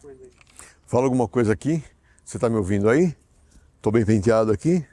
coisa aí. Fala alguma coisa aqui. Você tá me ouvindo aí? Tô bem penteado aqui.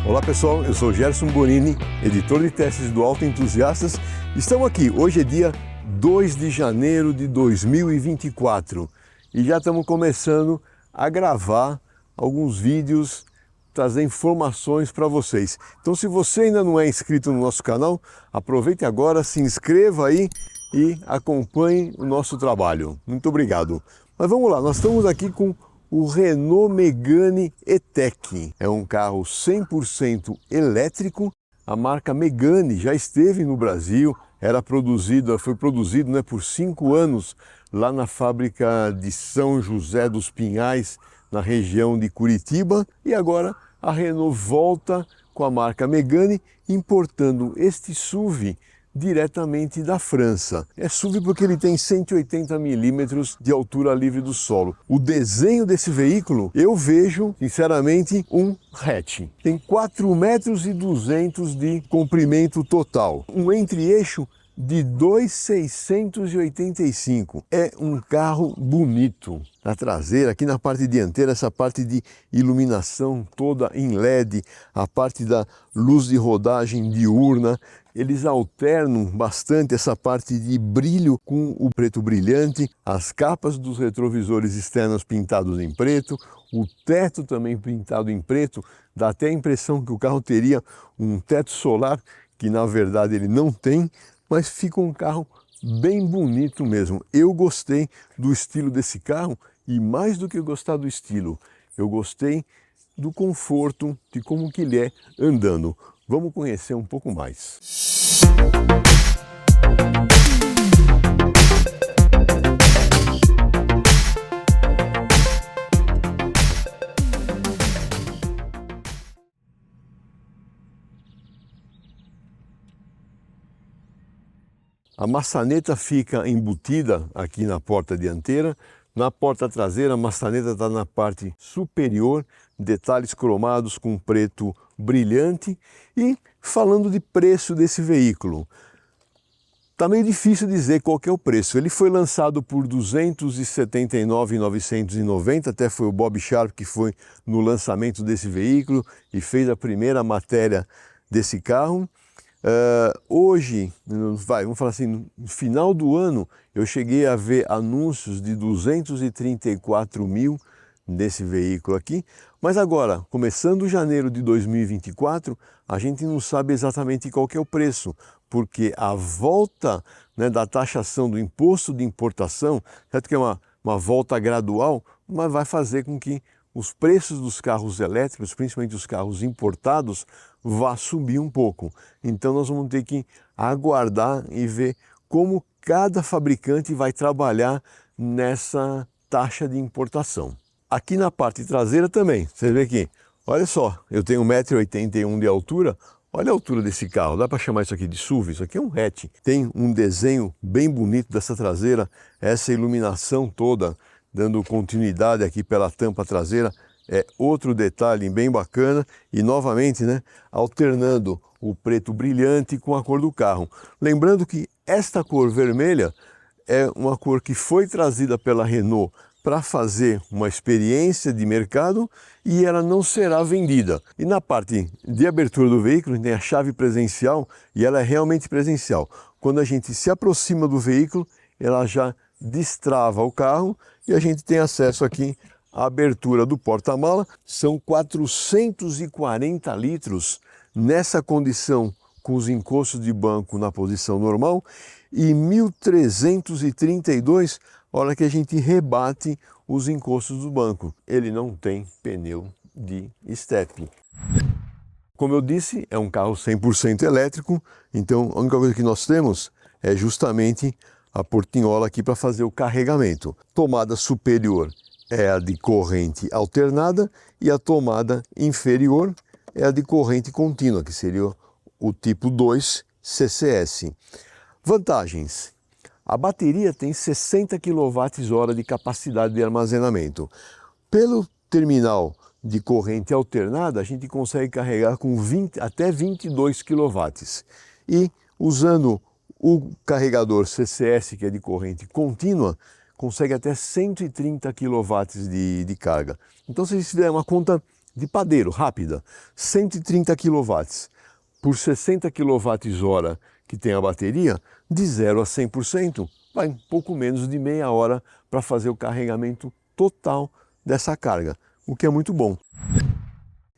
Olá pessoal, eu sou Gerson Bonini, editor de testes do Auto Entusiastas. Estamos aqui, hoje é dia 2 de janeiro de 2024 e já estamos começando a gravar alguns vídeos, trazer informações para vocês. Então se você ainda não é inscrito no nosso canal, aproveite agora, se inscreva aí e acompanhe o nosso trabalho. Muito obrigado. Mas vamos lá, nós estamos aqui com o Renault Megane E-Tech. É um carro 100% elétrico. A marca Megane já esteve no Brasil, foi produzido por 5 anos lá na fábrica de São José dos Pinhais, na região de Curitiba. E agora a Renault volta com a marca Megane, importando este SUV diretamente da França. É SUV porque ele tem 180 milímetros de altura livre do solo. O desenho desse veículo, eu vejo, sinceramente, um hatch. Tem 4,2 metros de comprimento total. Um entre-eixo de 2,685. É um carro bonito. Na traseira, aqui na parte dianteira, essa parte de iluminação toda em LED, a parte da luz de rodagem diurna, eles alternam bastante essa parte de brilho com o preto brilhante, as capas dos retrovisores externos pintados em preto, o teto também pintado em preto, dá até a impressão que o carro teria um teto solar, que na verdade ele não tem, mas fica um carro bem bonito mesmo. Eu gostei do estilo desse carro e mais do que gostar do estilo, eu gostei do conforto, de como que ele é andando. Vamos conhecer um pouco mais. A maçaneta fica embutida aqui na porta dianteira. Na porta traseira, a maçaneta está na parte superior, detalhes cromados com preto brilhante. E falando de preço desse veículo, está meio difícil dizer qual que é o preço. Ele foi lançado por R$ 279.990, até foi o Bob Sharp que foi no lançamento desse veículo e fez a primeira matéria desse carro. Hoje, vamos falar assim, no final do ano, eu cheguei a ver anúncios de 234 mil desse veículo aqui, mas agora, começando janeiro de 2024, a gente não sabe exatamente qual que é o preço, porque a volta da taxação do imposto de importação, certo que é uma volta gradual, mas vai fazer com que os preços dos carros elétricos, principalmente os carros importados, vá subir um pouco. Então nós vamos ter que aguardar e ver como cada fabricante vai trabalhar nessa taxa de importação. Aqui na parte traseira também, você vê aqui, olha só, eu tenho 1,81 m de altura, olha a altura desse carro, dá para chamar isso aqui de SUV? Isso aqui é um hatch. Tem um desenho bem bonito dessa traseira, essa iluminação toda, dando continuidade aqui pela tampa traseira, é outro detalhe bem bacana e novamente, alternando o preto brilhante com a cor do carro. Lembrando que esta cor vermelha é uma cor que foi trazida pela Renault para fazer uma experiência de mercado e ela não será vendida. E na parte de abertura do veículo tem a chave presencial e ela é realmente presencial. Quando a gente se aproxima do veículo, ela já destrava o carro e a gente tem acesso aqui à abertura do porta-mala. São 440 litros nessa condição com os encostos de banco na posição normal e 1.332 hora que a gente rebate os encostos do banco. Ele não tem pneu de estepe. Como eu disse, é um carro 100% elétrico, então a única coisa que nós temos é justamente a portinhola aqui para fazer o carregamento. Tomada superior é a de corrente alternada e a tomada inferior é a de corrente contínua, que seria o tipo 2 CCS. Vantagens: A bateria tem 60 kWh de capacidade de armazenamento. Pelo terminal de corrente alternada, a gente consegue carregar com até 22 kW. E usando o carregador CCS, que é de corrente contínua, consegue até 130 kW de carga. Então, se a gente fizer uma conta de padeiro rápida, 130 kW por 60 kWh que tem a bateria, de 0 a 100%, vai um pouco menos de meia hora para fazer o carregamento total dessa carga, o que é muito bom.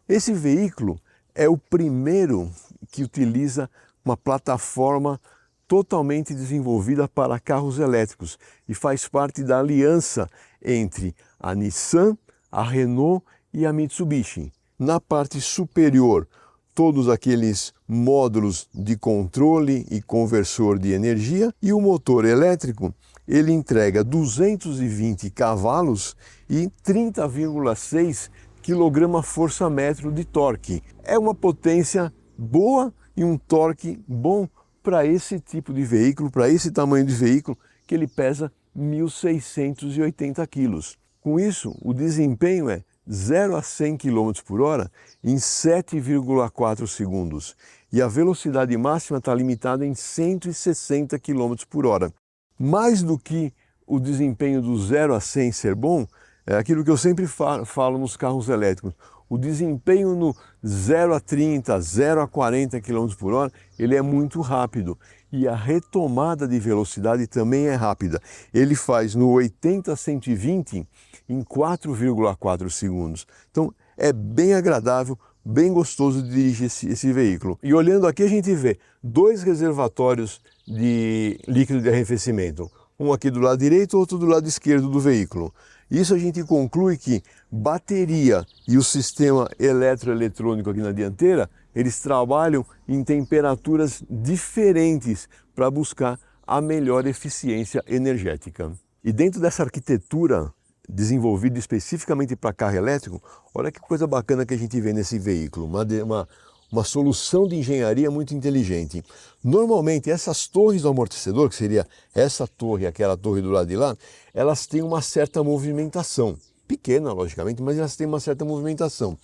Esse veículo é o primeiro que utiliza uma plataforma totalmente desenvolvida para carros elétricos e faz parte da aliança entre a Nissan, a Renault e a Mitsubishi. Na parte superior, todos aqueles módulos de controle e conversor de energia, e o motor elétrico, ele entrega 220 cavalos e 30,6 kgfm de torque. É uma potência boa e um torque bom para esse tipo de veículo, para esse tamanho de veículo, que ele pesa 1.680 kg. Com isso, o desempenho é 0 a 100 km por hora em 7,4 segundos e a velocidade máxima está limitada em 160 km por hora. Mais do que o desempenho do 0 a 100 ser bom, é aquilo que eu sempre falo nos carros elétricos. O desempenho no 0 a 30, 0 a 40 km por hora, ele é muito rápido. E a retomada de velocidade também é rápida. Ele faz no 80 a 120 em 4,4 segundos. Então é bem agradável, bem gostoso de dirigir esse veículo. E olhando aqui a gente vê dois reservatórios de líquido de arrefecimento. Um aqui do lado direito, outro do lado esquerdo do veículo. Isso a gente conclui que bateria e o sistema eletroeletrônico aqui na dianteira, eles trabalham em temperaturas diferentes para buscar a melhor eficiência energética. E dentro dessa arquitetura desenvolvida especificamente para carro elétrico, olha que coisa bacana que a gente vê nesse veículo, uma solução de engenharia muito inteligente. Normalmente essas torres do amortecedor, que seria essa torre e aquela torre do lado de lá, elas têm uma certa movimentação, pequena logicamente, mas elas têm uma certa movimentação.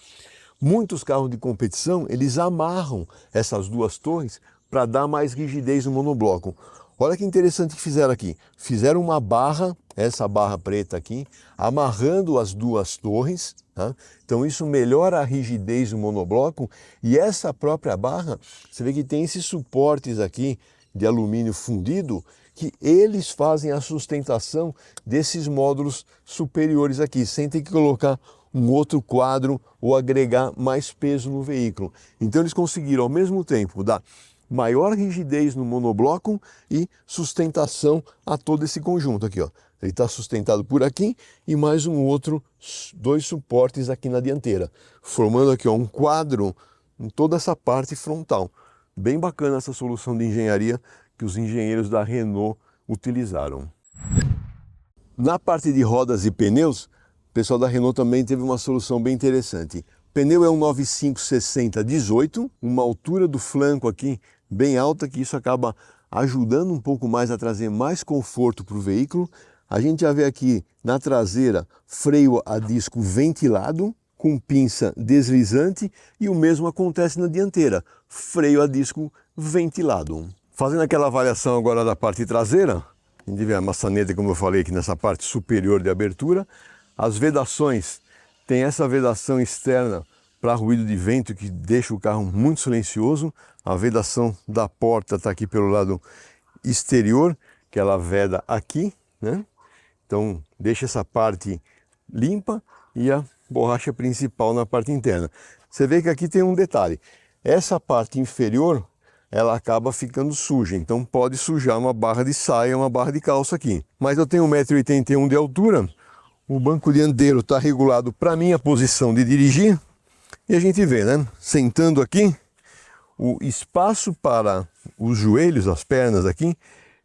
Muitos carros de competição, eles amarram essas duas torres para dar mais rigidez no monobloco. Olha que interessante que fizeram aqui. Fizeram uma barra, essa barra preta aqui, amarrando as duas torres. Tá? Então isso melhora a rigidez do monobloco e essa própria barra, você vê que tem esses suportes aqui de alumínio fundido que eles fazem a sustentação desses módulos superiores aqui, sem ter que colocar um outro quadro ou agregar mais peso no veículo. Então eles conseguiram ao mesmo tempo dar maior rigidez no monobloco e sustentação a todo esse conjunto aqui, ó. Ele está sustentado por aqui e mais dois suportes aqui na dianteira, formando aqui, ó, um quadro em toda essa parte frontal. Bem bacana essa solução de engenharia que os engenheiros da Renault utilizaram. Na parte de rodas e pneus, o pessoal da Renault também teve uma solução bem interessante. O pneu é um 95/60/18, uma altura do flanco aqui bem alta, que isso acaba ajudando um pouco mais a trazer mais conforto para o veículo. A gente já vê aqui na traseira freio a disco ventilado, com pinça deslizante, e o mesmo acontece na dianteira, freio a disco ventilado. Fazendo aquela avaliação agora da parte traseira, a gente vê a maçaneta, como eu falei aqui nessa parte superior de abertura. As vedações, tem essa vedação externa para ruído de vento que deixa o carro muito silencioso. A vedação da porta está aqui pelo lado exterior, que ela veda aqui, né? Então deixa essa parte limpa e a borracha principal na parte interna. Você vê que aqui tem um detalhe, essa parte inferior ela acaba ficando suja, então pode sujar uma barra de saia, uma barra de calça aqui. Mas eu tenho 1,81 m de altura, o banco dianteiro está regulado para minha posição de dirigir, e a gente vê, né, sentando aqui, o espaço para os joelhos, as pernas aqui,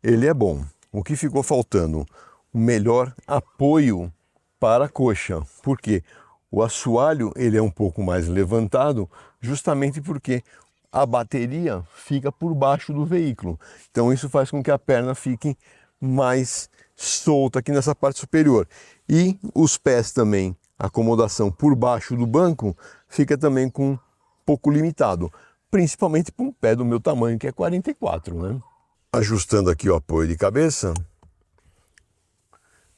ele é bom. O que ficou faltando? O melhor apoio para a coxa. Por quê? O assoalho ele é um pouco mais levantado, justamente porque a bateria fica por baixo do veículo. Então isso faz com que a perna fique mais solta aqui nessa parte superior. E os pés também, a acomodação por baixo do banco, fica também com um pouco limitado, principalmente para um pé do meu tamanho, que é 44, né? Ajustando aqui o apoio de cabeça,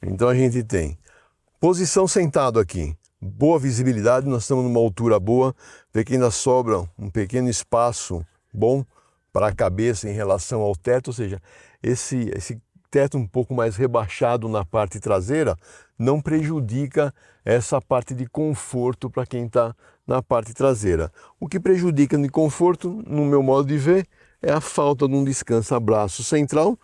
então a gente tem posição sentado aqui, boa visibilidade, nós estamos numa altura boa, vê que ainda sobra um pequeno espaço bom para a cabeça em relação ao teto, ou seja, esse teto um pouco mais rebaixado na parte traseira não prejudica essa parte de conforto para quem está na parte traseira. O que prejudica no conforto, no meu modo de ver, é a falta de um descansa-braço central,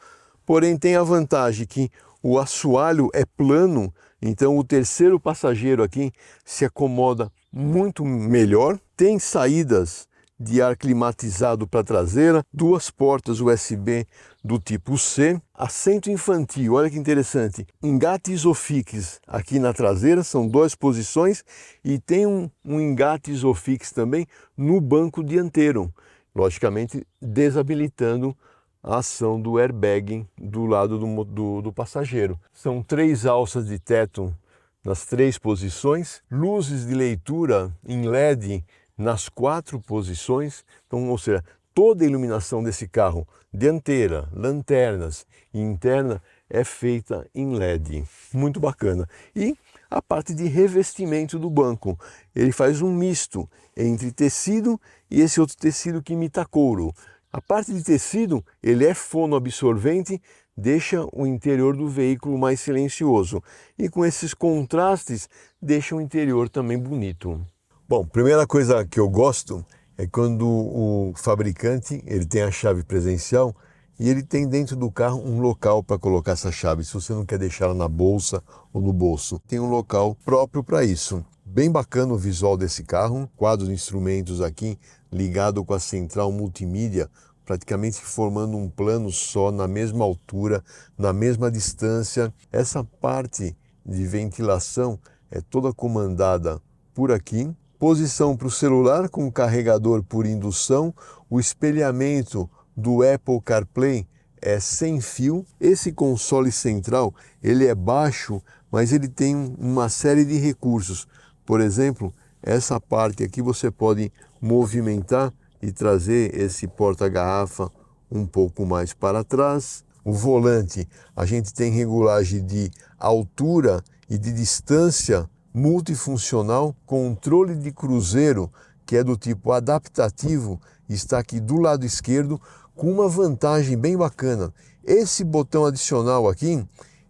porém tem a vantagem que o assoalho é plano, então o terceiro passageiro aqui se acomoda muito melhor, tem saídas de ar climatizado para a traseira, duas portas USB do tipo C, assento infantil, olha que interessante, engate Isofix aqui na traseira, são duas posições, e tem um engate Isofix também no banco dianteiro, logicamente desabilitando a ação do airbag do lado do passageiro. São 3 alças de teto nas 3 posições, luzes de leitura em LED nas 4 posições, então, ou seja, toda a iluminação desse carro, dianteira, lanternas e interna, é feita em LED. Muito bacana. E a parte de revestimento do banco, ele faz um misto entre tecido e esse outro tecido que imita couro. A parte de tecido, ele é fonoabsorvente, deixa o interior do veículo mais silencioso. E com esses contrastes, deixa o interior também bonito. Bom, primeira coisa que eu gosto é quando o fabricante ele tem a chave presencial e ele tem dentro do carro um local para colocar essa chave. Se você não quer deixar ela na bolsa ou no bolso, tem um local próprio para isso. Bem bacana o visual desse carro, quadro de instrumentos aqui ligado com a central multimídia, praticamente formando um plano só, na mesma altura, na mesma distância. Essa parte de ventilação é toda comandada por aqui. Posição para o celular com carregador por indução, o espelhamento do Apple CarPlay é sem fio. Esse console central ele é baixo, mas ele tem uma série de recursos. Por exemplo, essa parte aqui você pode movimentar e trazer esse porta-garrafa um pouco mais para trás. O volante, a gente tem regulagem de altura e de distância multifuncional, controle de cruzeiro, que é do tipo adaptativo, está aqui do lado esquerdo, com uma vantagem bem bacana. Esse botão adicional aqui,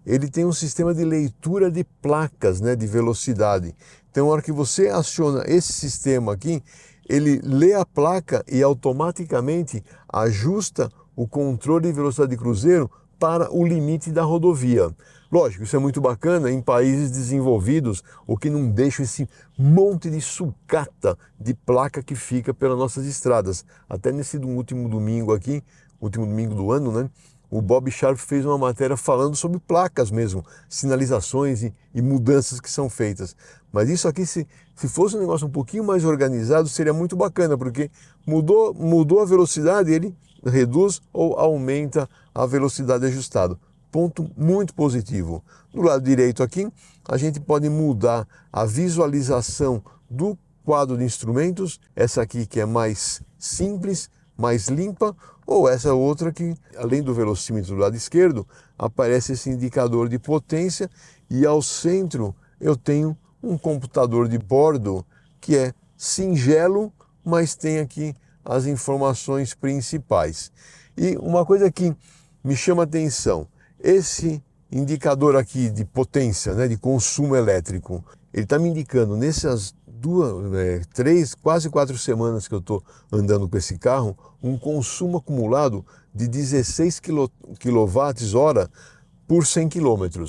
ele tem um sistema de leitura de placas, né, de velocidade. Então, na hora que você aciona esse sistema aqui, ele lê a placa e automaticamente ajusta o controle de velocidade de cruzeiro para o limite da rodovia. Lógico, isso é muito bacana em países desenvolvidos, o que não deixa esse monte de sucata de placa que fica pelas nossas estradas. Até nesse último domingo aqui, último domingo do ano, né? O Bob Sharp fez uma matéria falando sobre placas mesmo, sinalizações e mudanças que são feitas. Mas isso aqui, se fosse um negócio um pouquinho mais organizado, seria muito bacana, porque mudou a velocidade, ele reduz ou aumenta a velocidade ajustada. Ponto muito positivo. Do lado direito aqui, a gente pode mudar a visualização do quadro de instrumentos, essa aqui que é mais simples, mais limpa, ou essa outra que, além do velocímetro do lado esquerdo, aparece esse indicador de potência e ao centro eu tenho um computador de bordo que é singelo, mas tem aqui as informações principais. E uma coisa que me chama a atenção, esse indicador aqui de potência, né, de consumo elétrico, ele está me indicando nessas 3, quase 4 semanas que eu estou andando com esse carro, um consumo acumulado de 16 kWh por 100 km.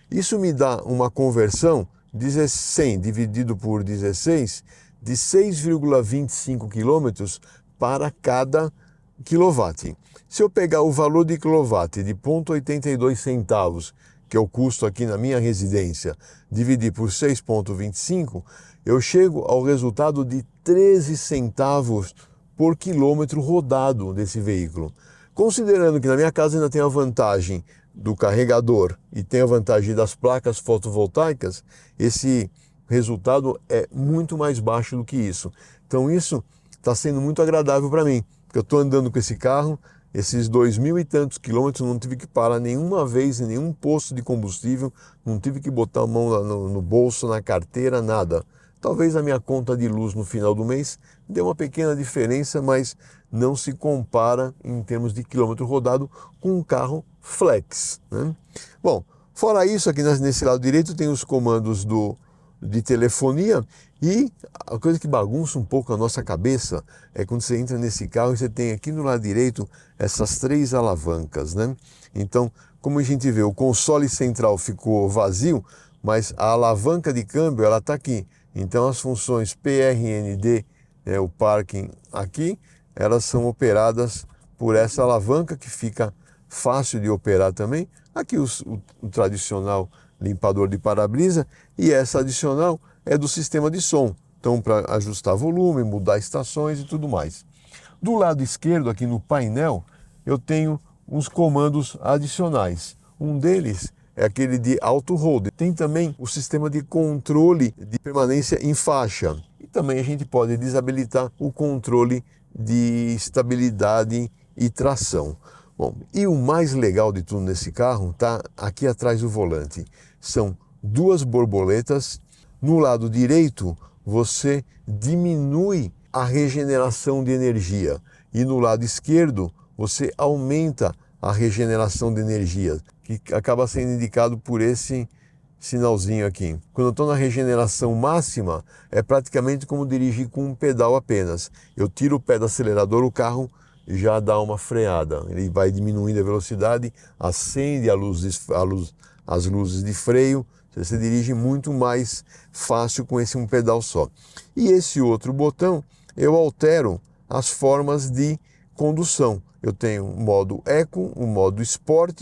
Isso me dá uma conversão de 100 dividido por 16 de 6,25 km para cada quilowatt. Se eu pegar o valor de quilowatt de 0,82 centavos, que é o custo aqui na minha residência, dividir por 6,25, eu chego ao resultado de 13 centavos por quilômetro rodado desse veículo. Considerando que na minha casa ainda tem a vantagem do carregador e tem a vantagem das placas fotovoltaicas, esse resultado é muito mais baixo do que isso. Então isso está sendo muito agradável para mim, porque eu estou andando com esse carro, esses 2.000 e tantos quilômetros, não tive que parar nenhuma vez em nenhum posto de combustível, não tive que botar a mão no bolso, na carteira, nada. Talvez a minha conta de luz no final do mês dê uma pequena diferença, mas não se compara em termos de quilômetro rodado com um carro flex, né? Bom, fora isso, aqui nesse lado direito tem os comandos de telefonia, e a coisa que bagunça um pouco a nossa cabeça é quando você entra nesse carro e você tem aqui no lado direito essas 3 alavancas, né? Então, como a gente vê, o console central ficou vazio, mas a alavanca de câmbio ela está aqui. Então as funções PRND, o parking aqui, elas são operadas por essa alavanca que fica fácil de operar também. Aqui o tradicional limpador de para-brisa, e essa adicional é do sistema de som. Então, para ajustar volume, mudar estações e tudo mais. Do lado esquerdo, aqui no painel, eu tenho uns comandos adicionais. Um deles é aquele de auto hold. Tem também o sistema de controle de permanência em faixa. E também a gente pode desabilitar o controle de estabilidade e tração. Bom, e o mais legal de tudo nesse carro está aqui atrás do volante. São 2 borboletas. No lado direito, você diminui a regeneração de energia. E no lado esquerdo, você aumenta a regeneração de energia, que acaba sendo indicado por esse sinalzinho aqui. Quando eu estou na regeneração máxima, é praticamente como dirigir com um pedal apenas. Eu tiro o pé do acelerador, o carro já dá uma freada. Ele vai diminuindo a velocidade, acende as luzes de freio. Você dirige muito mais fácil com esse um pedal só. E esse outro botão, eu altero as formas de condução. Eu tenho o modo Eco, o modo Sport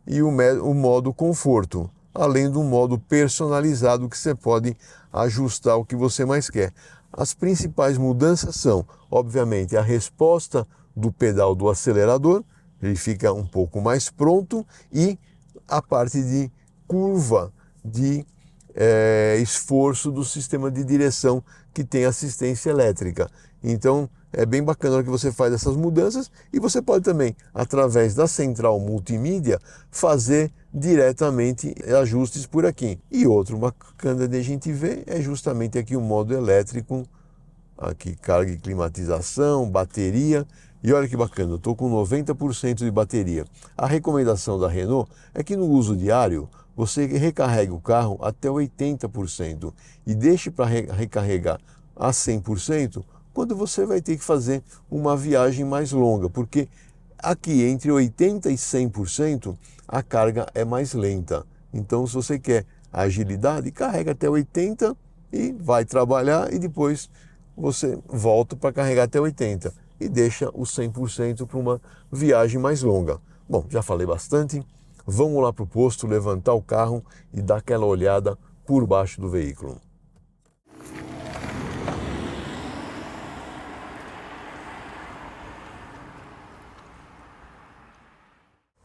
e o modo Conforto, além do modo personalizado que você pode ajustar o que você mais quer. As principais mudanças são, obviamente, a resposta do pedal do acelerador, ele fica um pouco mais pronto, e a parte de curva de esforço do sistema de direção que tem assistência elétrica. Então é bem bacana que você faz essas mudanças, e você pode também, através da central multimídia, fazer diretamente ajustes por aqui. E outro bacana de a gente ver é justamente aqui o modo elétrico, aqui carga e climatização, bateria. E olha que bacana, eu estou com 90% de bateria. A recomendação da Renault é que no uso diário você recarregue o carro até 80% e deixe para recarregar a 100% quando você vai ter que fazer uma viagem mais longa, porque aqui entre 80% e 100% a carga é mais lenta. Então, se você quer agilidade, carrega até 80% e vai trabalhar, e depois você volta para carregar até 80% e deixa o 100% para uma viagem mais longa. Bom, já falei bastante. Vamos lá para o posto, levantar o carro e dar aquela olhada por baixo do veículo.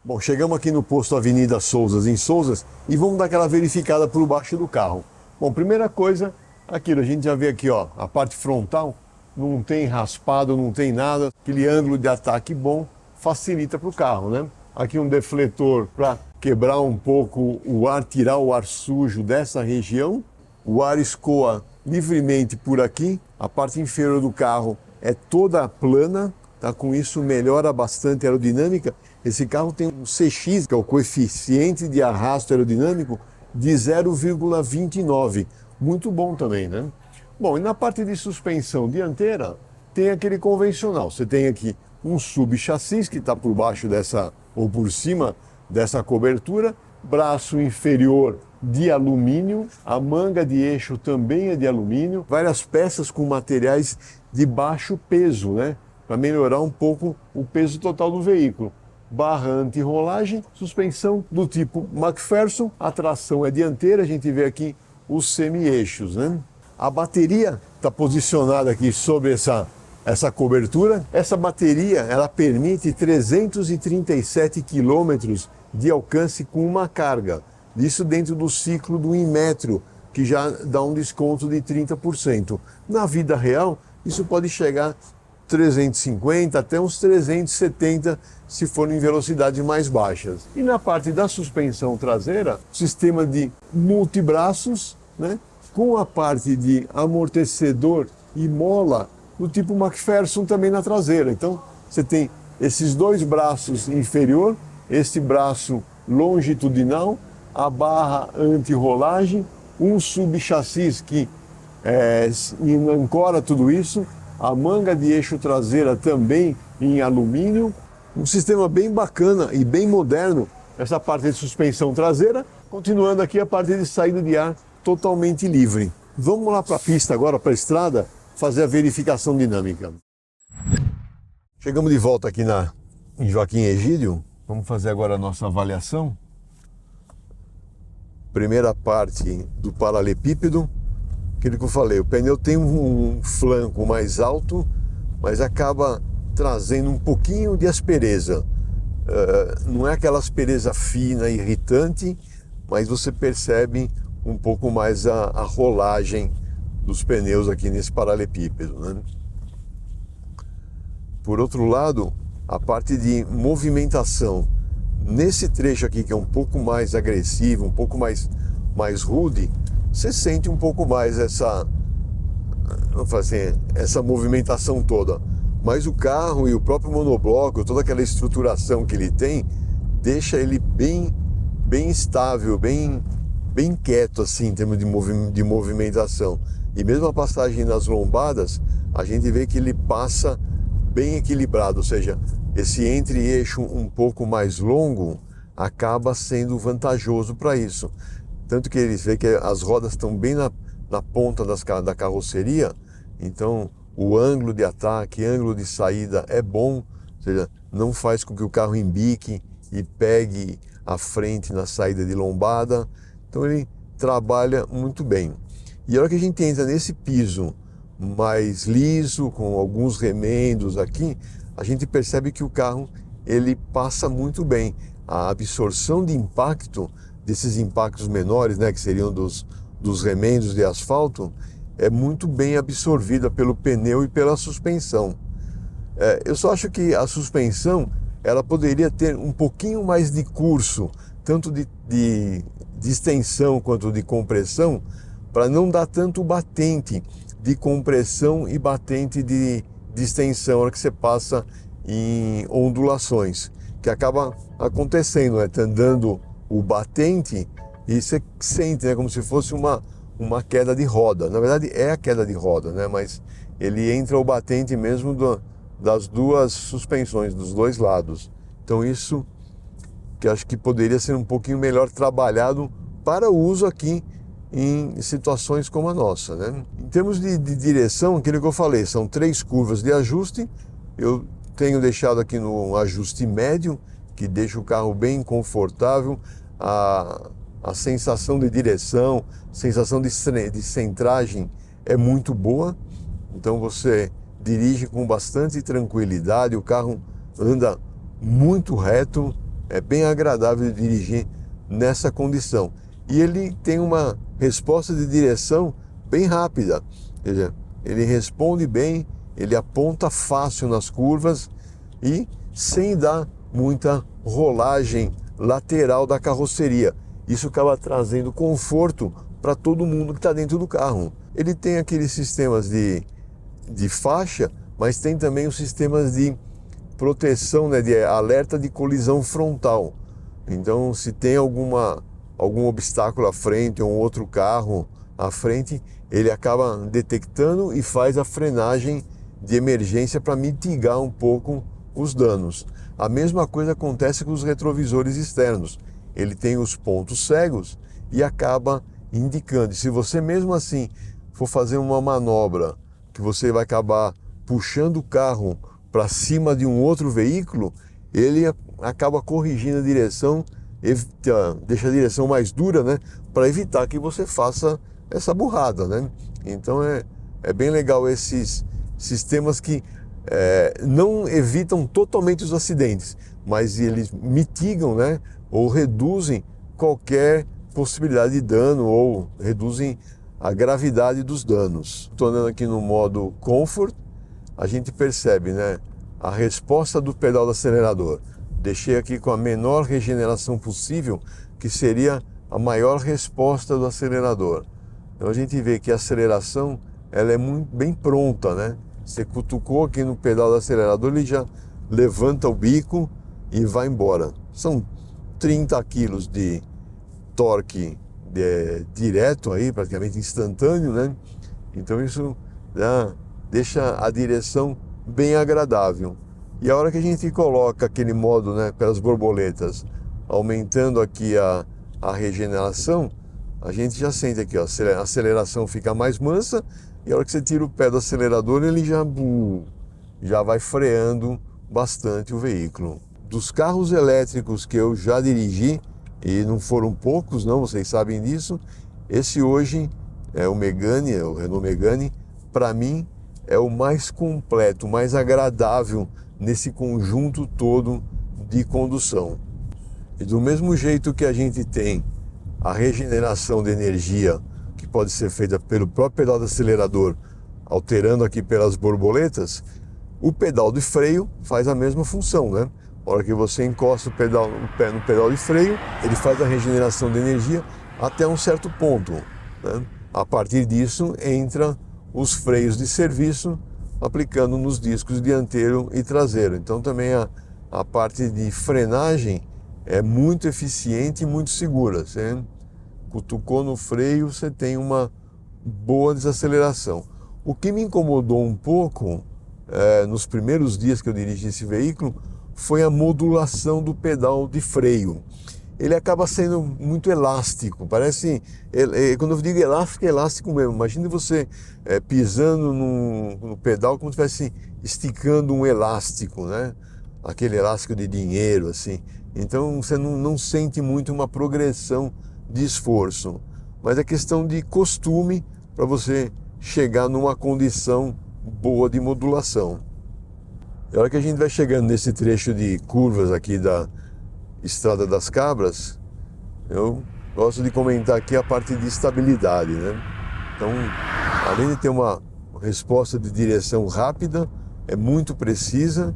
Bom, chegamos aqui no posto Avenida Sousas, em Sousas, e vamos dar aquela verificada por baixo do carro. Bom, primeira coisa, aquilo, a gente já vê aqui, ó, a parte frontal não tem raspado, não tem nada, aquele ângulo de ataque bom facilita para o carro, né? Aqui um defletor para quebrar um pouco o ar, tirar o ar sujo dessa região. O ar escoa livremente por aqui. A parte inferior do carro é toda plana, tá? Com isso melhora bastante a aerodinâmica. Esse carro tem um CX, que é o coeficiente de arrasto aerodinâmico, de 0,29. Muito bom também, né? Bom, e na parte de suspensão dianteira, tem aquele convencional. Você tem aqui um subchassis que está por baixo dessa, ou por cima dessa cobertura, braço inferior de alumínio, a manga de eixo também é de alumínio, várias peças com materiais de baixo peso, né? Para melhorar um pouco o peso total do veículo. Barra anti-rolagem, suspensão do tipo McPherson, a tração é dianteira, a gente vê aqui os semi-eixos, né? A bateria está posicionada aqui sobre essa cobertura. Essa bateria ela permite 337 quilômetros de alcance com uma carga. Isso dentro do ciclo do Inmetro, que já dá um desconto de 30%. Na vida real, isso pode chegar 350 até uns 370 se for em velocidades mais baixas. E na parte da suspensão traseira, sistema de multibraços, né, com a parte de amortecedor e mola do tipo McPherson também na traseira. Então você tem esses dois braços inferior, este braço longitudinal, a barra anti-rolagem, um subchassis que ancora tudo isso, a manga de eixo traseira também em alumínio, um sistema bem bacana e bem moderno, essa parte de suspensão traseira, continuando aqui a parte de saída de ar totalmente livre. Vamos lá para a pista agora, para a estrada, fazer a verificação dinâmica. Chegamos de volta aqui em Joaquim Egídio, vamos fazer agora a nossa avaliação. Primeira parte do paralelepípedo, aquilo que eu falei, o pneu tem um flanco mais alto, mas acaba trazendo um pouquinho de aspereza. Não é aquela aspereza fina, irritante, mas você percebe um pouco mais a rolagem dos pneus aqui nesse paralelepípedo, né? Por outro lado, a parte de movimentação, nesse trecho aqui que é um pouco mais agressivo, um pouco mais rude, você sente um pouco mais essa movimentação toda. Mas o carro e o próprio monobloco, toda aquela estruturação que ele tem, deixa ele bem estável, bem quieto assim, em termos de movimentação. E mesmo a passagem nas lombadas, a gente vê que ele passa bem equilibrado, ou seja, esse entre-eixo um pouco mais longo acaba sendo vantajoso para isso. Tanto que eles veem que as rodas estão bem na ponta da carroceria, então o ângulo de ataque, ângulo de saída é bom, ou seja, não faz com que o carro embique e pegue a frente na saída de lombada, então ele trabalha muito bem. E a hora que a gente entra nesse piso mais liso, com alguns remendos aqui, a gente percebe que o carro ele passa muito bem. A absorção de impacto, desses impactos menores, né, que seriam dos remendos de asfalto, é muito bem absorvida pelo pneu e pela suspensão. Eu só acho que a suspensão ela poderia ter um pouquinho mais de curso, tanto de extensão quanto de compressão, para não dar tanto batente de compressão e batente de extensão na hora que você passa em ondulações, que acaba acontecendo, né? Tá andando o batente e você sente, né, como se fosse uma queda de roda. Na verdade é a queda de roda, né? Mas ele entra o batente mesmo das duas suspensões, dos dois lados. Então isso que acho que poderia ser um pouquinho melhor trabalhado para o uso aqui em situações como a nossa, né? Em termos de direção, aquilo que eu falei, são 3 curvas de ajuste. Eu tenho deixado aqui no ajuste médio, que deixa o carro bem confortável. A sensação de direção, sensação de centragem é muito boa. Então você dirige com bastante tranquilidade, o carro anda muito reto, é bem agradável de dirigir nessa condição. E ele tem uma resposta de direção bem rápida, ou seja, ele responde bem, ele aponta fácil nas curvas e sem dar muita rolagem lateral da carroceria. Isso acaba trazendo conforto para todo mundo que está dentro do carro. Ele tem aqueles sistemas de faixa, mas tem também os sistemas de proteção, né, de alerta de colisão frontal. Então, se tem algum obstáculo à frente ou um outro carro à frente, ele acaba detectando e faz a frenagem de emergência para mitigar um pouco os danos. A mesma coisa acontece com os retrovisores externos. Ele tem os pontos cegos e acaba indicando. Se você mesmo assim for fazer uma manobra que você vai acabar puxando o carro para cima de um outro veículo, ele acaba corrigindo a direção, deixa a direção mais dura, né, para evitar que você faça essa burrada, né? Então é bem legal esses sistemas que não evitam totalmente os acidentes, mas eles mitigam, né, ou reduzem qualquer possibilidade de dano ou reduzem a gravidade dos danos. Tornando aqui no modo Comfort, a gente percebe, né, a resposta do pedal do acelerador. Deixei aqui com a menor regeneração possível, que seria a maior resposta do acelerador. Então a gente vê que a aceleração ela é muito bem pronta, né? Você cutucou aqui no pedal do acelerador, ele já levanta o bico e vai embora. São 30 quilos de torque direto aí, praticamente instantâneo, né? Então isso deixa a direção bem agradável. E a hora que a gente coloca aquele modo, né, pelas borboletas, aumentando aqui a regeneração, a gente já sente aqui, ó, a aceleração fica mais mansa, e a hora que você tira o pé do acelerador, ele já vai freando bastante o veículo. Dos carros elétricos que eu já dirigi, e não foram poucos, não, vocês sabem disso, esse hoje é o Megane, o Renault Megane, para mim é o mais completo, o mais agradável nesse conjunto todo de condução. E do mesmo jeito que a gente tem a regeneração de energia, que pode ser feita pelo próprio pedal do acelerador, alterando aqui pelas borboletas, o pedal de freio faz a mesma função, né? A hora que você encosta o pé no pedal de freio, ele faz a regeneração de energia até um certo ponto, né? A partir disso, entra os freios de serviço, aplicando nos discos dianteiro e traseiro. Então também a parte de frenagem é muito eficiente e muito segura. Você cutucou no freio, você tem uma boa desaceleração. O que me incomodou um pouco nos primeiros dias que eu dirigi esse veículo foi a modulação do pedal de freio. Ele acaba sendo muito elástico, parece, quando eu digo elástico, é elástico mesmo. Imagine você pisando no pedal como se estivesse esticando um elástico, né? Aquele elástico de dinheiro, assim. Então você não sente muito uma progressão de esforço, mas é questão de costume para você chegar numa condição boa de modulação. E a hora que a gente vai chegando nesse trecho de curvas aqui da Estrada das Cabras, eu gosto de comentar aqui a parte de estabilidade, né? Então, além de ter uma resposta de direção rápida, é muito precisa,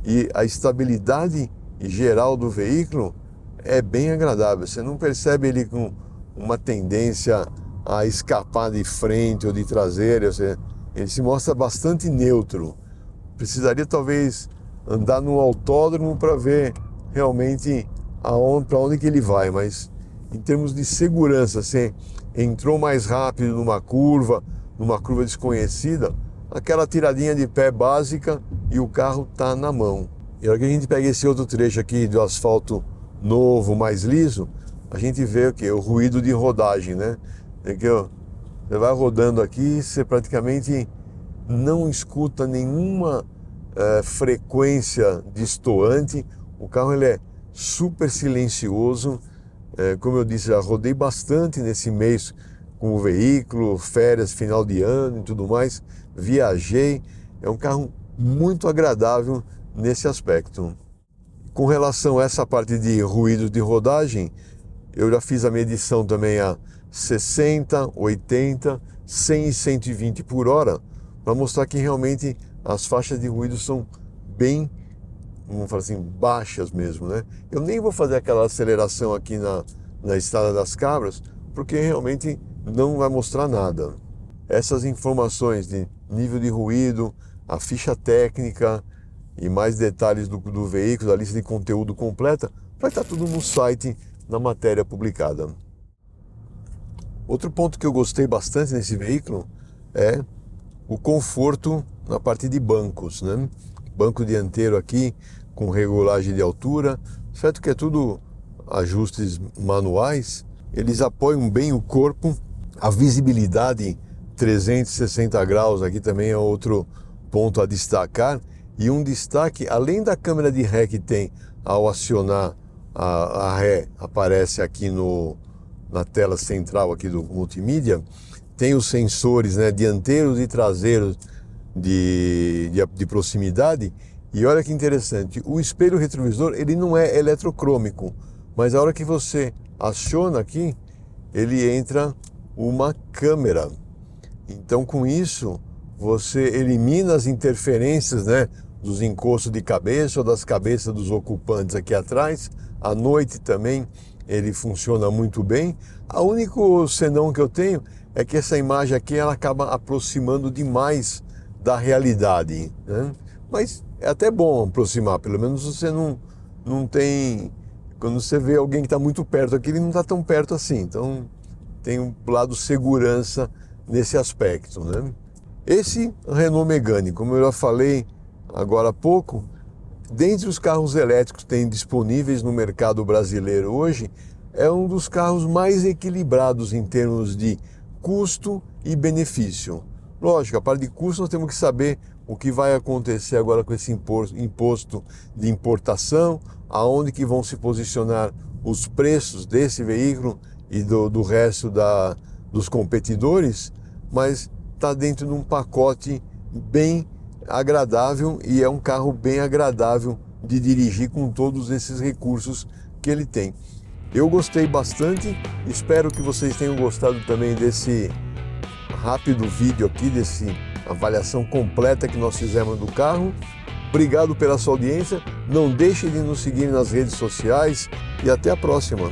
e a estabilidade geral do veículo é bem agradável. Você não percebe ele com uma tendência a escapar de frente ou de traseira. Ele se mostra bastante neutro. Precisaria talvez andar num autódromo para ver realmente para onde que ele vai, mas em termos de segurança, você entrou mais rápido numa curva desconhecida, aquela tiradinha de pé básica e o carro está na mão. E a hora que a gente pega esse outro trecho aqui do asfalto novo, mais liso, a gente vê o que? O ruído de rodagem, né? Você vai rodando aqui, você praticamente não escuta nenhuma frequência distoante. O carro ele é super silencioso. Como eu disse, já rodei bastante nesse mês com o veículo, férias, final de ano e tudo mais. Viajei. É um carro muito agradável nesse aspecto. Com relação a essa parte de ruído de rodagem, eu já fiz a medição também a 60, 80, 100 e 120 por hora, para mostrar que realmente as faixas de ruído são bem, vamos falar assim, baixas mesmo, né? Eu nem vou fazer aquela aceleração aqui na Estrada das Cabras, porque realmente não vai mostrar nada. Essas informações de nível de ruído, a ficha técnica e mais detalhes do veículo, a lista de conteúdo completa, vai estar tudo no site, na matéria publicada. Outro ponto que eu gostei bastante nesse veículo é o conforto na parte de bancos, né? Banco dianteiro aqui com regulagem de altura, certo que é tudo ajustes manuais, eles apoiam bem o corpo, a visibilidade 360 graus aqui também é outro ponto a destacar, e um destaque, além da câmera de ré que tem ao acionar a ré, aparece aqui na tela central aqui do multimídia, tem os sensores, né, dianteiros e traseiros de proximidade. E olha que interessante, o espelho retrovisor ele não é eletrocrômico, mas a hora que você aciona aqui, ele entra uma câmera. Então, com isso, você elimina as interferências, né, dos encostos de cabeça ou das cabeças dos ocupantes aqui atrás. À noite também ele funciona muito bem. O único senão que eu tenho é que essa imagem aqui ela acaba aproximando demais da realidade, né? Mas é até bom aproximar, pelo menos você não tem... Quando você vê alguém que está muito perto aqui, ele não está tão perto assim. Então tem um lado segurança nesse aspecto, né? Esse Renault Megane, como eu já falei agora há pouco, dentre os carros elétricos que tem disponíveis no mercado brasileiro hoje, é um dos carros mais equilibrados em termos de custo e benefício. Lógico, a parte de custo nós temos que saber o que vai acontecer agora com esse imposto de importação, aonde que vão se posicionar os preços desse veículo e do resto dos competidores, mas está dentro de um pacote bem agradável e é um carro bem agradável de dirigir com todos esses recursos que ele tem. Eu gostei bastante, espero que vocês tenham gostado também desse rápido vídeo aqui, dessa avaliação completa que nós fizemos do carro. Obrigado pela sua audiência, não deixe de nos seguir nas redes sociais e até a próxima.